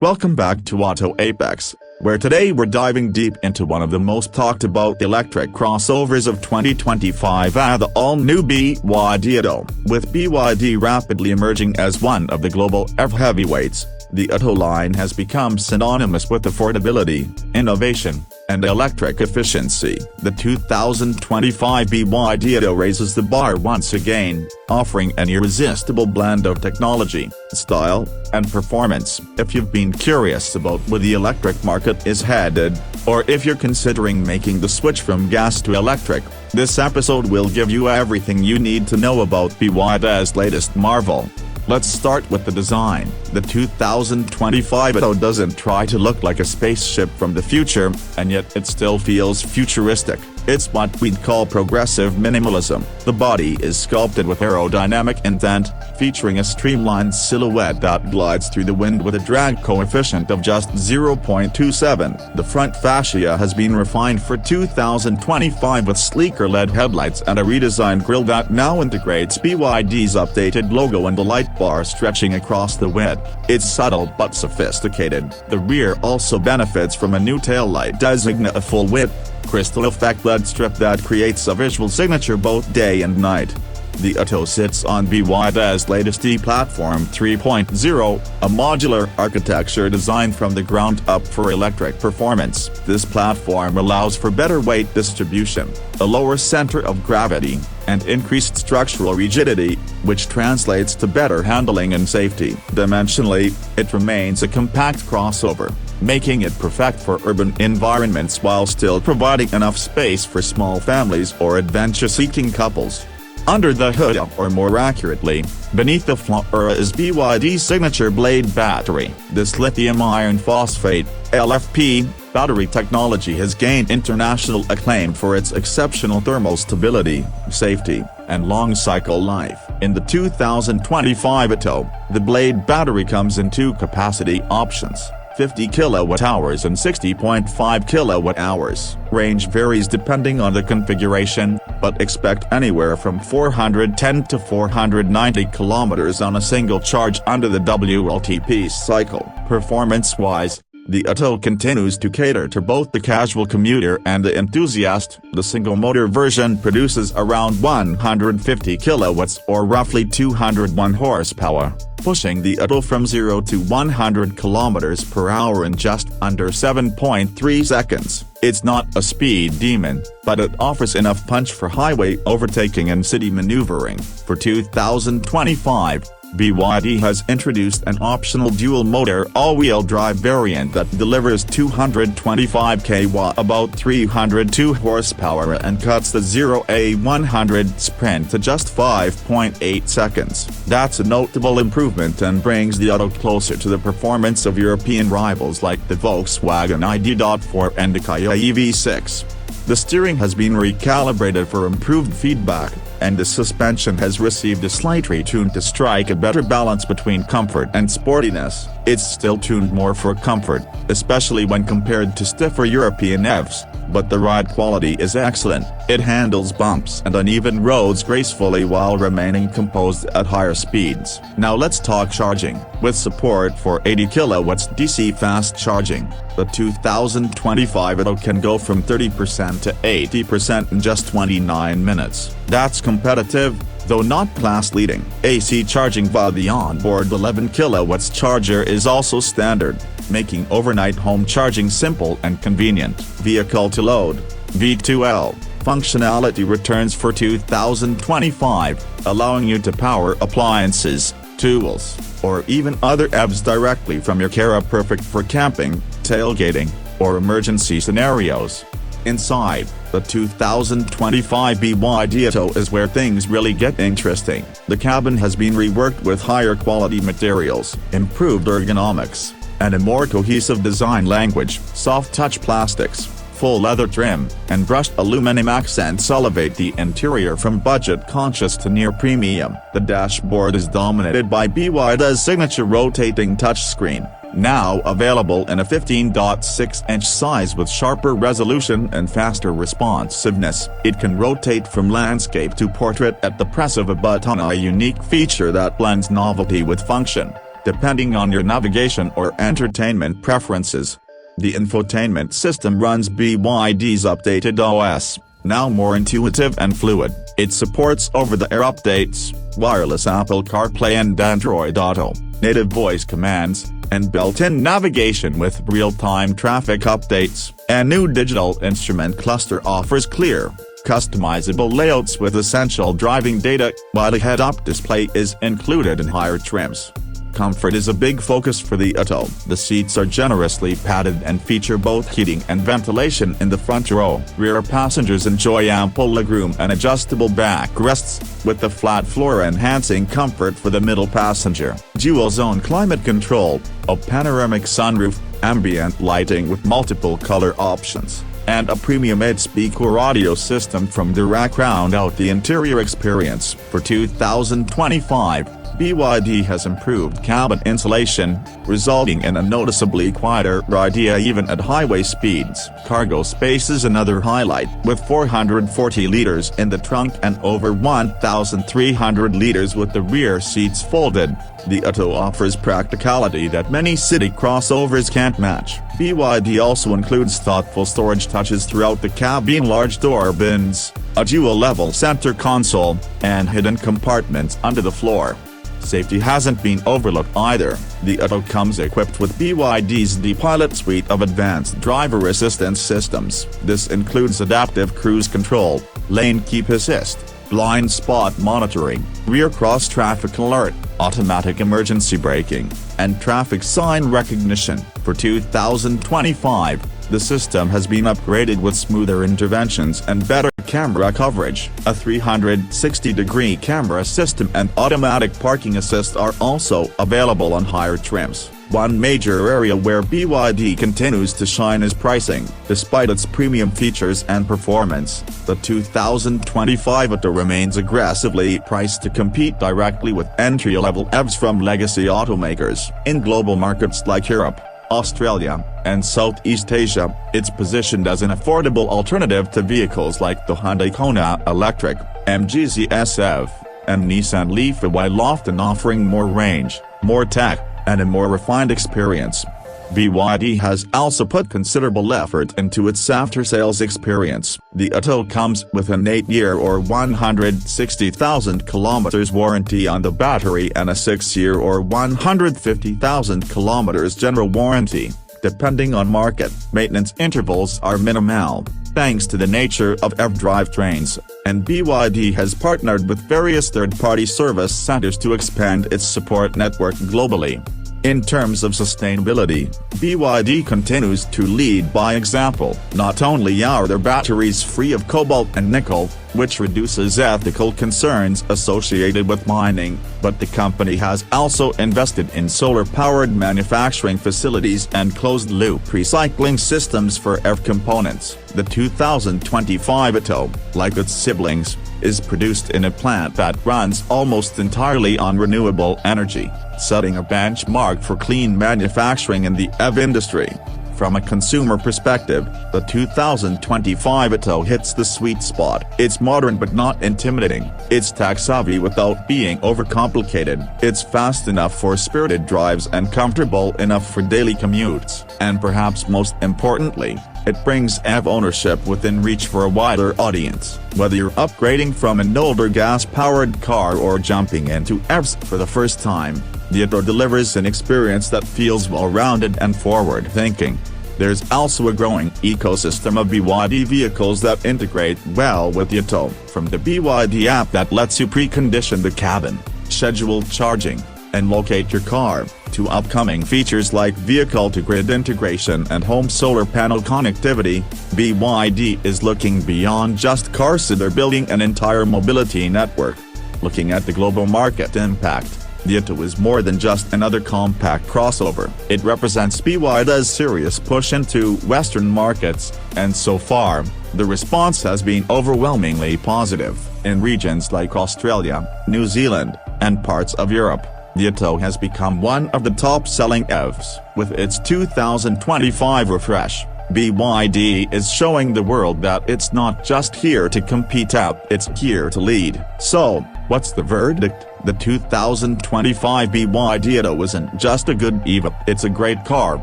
Welcome back to Auto Apex, where today we're diving deep into one of the most talked about electric crossovers of 2025 the all-new BYD Atto. With BYD rapidly emerging as one of the global EV heavyweights, the Atto line has become synonymous with affordability, innovation, and electric efficiency. The 2025 BYD Atto raises the bar once again, offering an irresistible blend of technology, style, and performance. If you've been curious about where the electric market is headed, or if you're considering making the switch from gas to electric, this episode will give you everything you need to know about BYD's latest marvel. Let's start with the design. The 2025 Atto doesn't try to look like a spaceship from the future, and yet it still feels futuristic. It's what we'd call progressive minimalism. The body is sculpted with aerodynamic intent, featuring a streamlined silhouette that glides through the wind with a drag coefficient of just 0.27. The front fascia has been refined for 2025 with sleeker LED headlights and a redesigned grille that now integrates BYD's updated logo and a light bar stretching across the width. It's subtle but sophisticated. The rear also benefits from a new taillight designated a full-width, crystal effect LED strip that creates a visual signature both day and night. The Atto sits on BYD's latest e-Platform 3.0, a modular architecture designed from the ground up for electric performance. This platform allows for better weight distribution, a lower center of gravity, and increased structural rigidity, which translates to better handling and safety. Dimensionally, it remains a compact crossover, making it perfect for urban environments while still providing enough space for small families or adventure-seeking couples. Under the hood, or more accurately, beneath the floor is BYD's signature Blade battery. This lithium iron phosphate (LFP) battery technology has gained international acclaim for its exceptional thermal stability, safety, and long cycle life. In the 2025 Atto, the Blade battery comes in two capacity options: 50 kWh and 60.5 kWh. Range varies depending on the configuration, but expect anywhere from 410 to 490 km on a single charge under the WLTP cycle. Performance-wise, the Atto continues to cater to both the casual commuter and the enthusiast. The single-motor version produces around 150 kilowatts or roughly 201 horsepower, pushing the Atto from 0 to 100 km per hour in just under 7.3 seconds. It's not a speed demon, but it offers enough punch for highway overtaking and city maneuvering. For 2025, BYD has introduced an optional dual-motor all-wheel drive variant that delivers 225 kW, about 302 horsepower, and cuts the 0-100 sprint to just 5.8 seconds. That's a notable improvement and brings the Atto closer to the performance of European rivals like the Volkswagen ID.4 and the Kia EV6. The steering has been recalibrated for improved feedback, and the suspension has received a slight retune to strike a better balance between comfort and sportiness. It's still tuned more for comfort, especially when compared to stiffer European EVs, but the ride quality is excellent. It handles bumps and uneven roads gracefully while remaining composed at higher speeds. Now let's talk charging. With support for 80 kilowatts DC fast charging, the 2025 Atto can go from 30% to 80% in just 29 minutes. That's competitive, though not class-leading. AC charging via the onboard 11 kilowatts charger is also standard, making overnight home charging simple and convenient. Vehicle-to-load (V2L) functionality returns for 2025, allowing you to power appliances, tools, or even other EVs directly from your car, perfect for camping, tailgating, or emergency scenarios. Inside, the 2025 BYD Atto is where things really get interesting. The cabin has been reworked with higher quality materials, improved ergonomics, and a more cohesive design language. Soft-touch plastics, full leather trim, and brushed aluminum accents elevate the interior from budget-conscious to near-premium. The dashboard is dominated by BYD's signature rotating touchscreen, now available in a 15.6-inch size with sharper resolution and faster responsiveness. It can rotate from landscape to portrait at the press of a button, a unique feature that blends novelty with function. depending on your navigation or entertainment preferences. The infotainment system runs BYD's updated OS, now more intuitive and fluid. It supports over-the-air updates, wireless Apple CarPlay and Android Auto, native voice commands, and built-in navigation with real-time traffic updates. A new digital instrument cluster offers clear, customizable layouts with essential driving data, while a head-up display is included in higher trims. Comfort is a big focus for the Atto. The seats are generously padded and feature both heating and ventilation in the front row. Rear passengers enjoy ample legroom and adjustable backrests, with the flat floor enhancing comfort for the middle passenger. Dual-zone climate control, a panoramic sunroof, ambient lighting with multiple color options, and a premium 8-speaker audio system from Dirac round out the interior experience. For 2025, BYD has improved cabin insulation, resulting in a noticeably quieter ride even at highway speeds. Cargo space is another highlight, with 440 liters in the trunk and over 1,300 liters with the rear seats folded. The Atto offers practicality that many city crossovers can't match. BYD also includes thoughtful storage touches throughout the cabin: large door bins, a dual-level center console, and hidden compartments under the floor. Safety hasn't been overlooked either. The Atto comes equipped with BYD's D-Pilot suite of advanced driver assistance systems. This includes adaptive cruise control, lane keep assist, blind spot monitoring, rear cross traffic alert, automatic emergency braking, and traffic sign recognition. For 2025, the system has been upgraded with smoother interventions and better camera coverage. A 360-degree camera system and automatic parking assist are also available on higher trims. One major area where BYD continues to shine is pricing. Despite its premium features and performance, the 2025 Atto remains aggressively priced to compete directly with entry-level EVs from legacy automakers. In global markets like Europe, Australia, and Southeast Asia, it's positioned as an affordable alternative to vehicles like the Hyundai Kona Electric, MG ZS-EV, and Nissan Leaf, while often offering more range, more tech, and a more refined experience. BYD has also put considerable effort into its after-sales experience. The Atto comes with an 8-year or 160,000 kilometers warranty on the battery and a 6-year or 150,000 kilometers general warranty. Depending on market, maintenance intervals are minimal, thanks to the nature of EV drivetrains, and BYD has partnered with various third-party service centers to expand its support network globally. In terms of sustainability, BYD continues to lead by example. Not only are their batteries free of cobalt and nickel, which reduces ethical concerns associated with mining, but the company has also invested in solar-powered manufacturing facilities and closed-loop recycling systems for EV components. The 2025 Atto, like its siblings, is produced in a plant that runs almost entirely on renewable energy, setting a benchmark for clean manufacturing in the EV industry. From a consumer perspective, the 2025 Atto hits the sweet spot. It's modern but not intimidating. It's tech-savvy without being overcomplicated. It's fast enough for spirited drives and comfortable enough for daily commutes. And perhaps most importantly, it brings EV ownership within reach for a wider audience. Whether you're upgrading from an older gas-powered car or jumping into EVs for the first time, the Atto delivers an experience that feels well-rounded and forward-thinking. There's also a growing ecosystem of BYD vehicles that integrate well with the Atto, from the BYD app that lets you precondition the cabin, schedule charging, and locate your car, to upcoming features like vehicle-to-grid integration and home solar panel connectivity. BYD is looking beyond just cars. They're building an entire mobility network. Looking at the global market impact, the Atto is more than just another compact crossover. It represents BYD's serious push into Western markets, and so far, the response has been overwhelmingly positive. In regions like Australia, New Zealand, and parts of Europe, the Atto has become one of the top-selling EVs. With its 2025 refresh, BYD is showing the world that it's not just here to compete, it's here to lead. So, what's the verdict? The 2025 BYD Atto isn't just a good EV, it's a great car,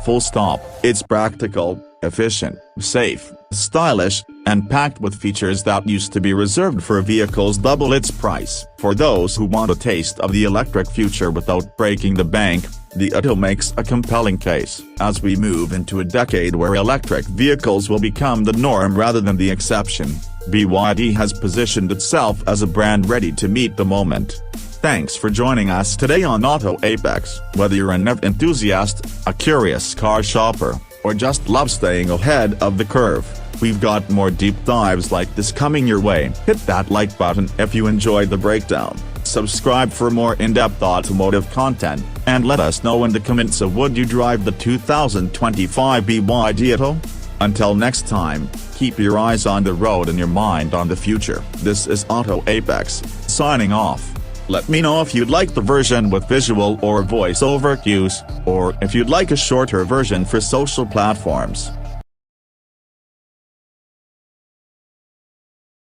full stop. It's practical, efficient, safe, stylish, and packed with features that used to be reserved for vehicles double its price. For those who want a taste of the electric future without breaking the bank, the Atto makes a compelling case. As we move into a decade where electric vehicles will become the norm rather than the exception, BYD has positioned itself as a brand ready to meet the moment. Thanks for joining us today on Auto Apex. Whether you're an EV enthusiast, a curious car shopper, or just love staying ahead of the curve, we've got more deep dives like this coming your way. Hit that like button if you enjoyed the breakdown, subscribe for more in-depth automotive content, and let us know in the comments of would you drive the 2025 BYD Atto? Until next time, keep your eyes on the road and your mind on the future. This is Auto Apex, signing off. Let me know if you'd like the version with visual or voice-over cues, or if you'd like a shorter version for social platforms.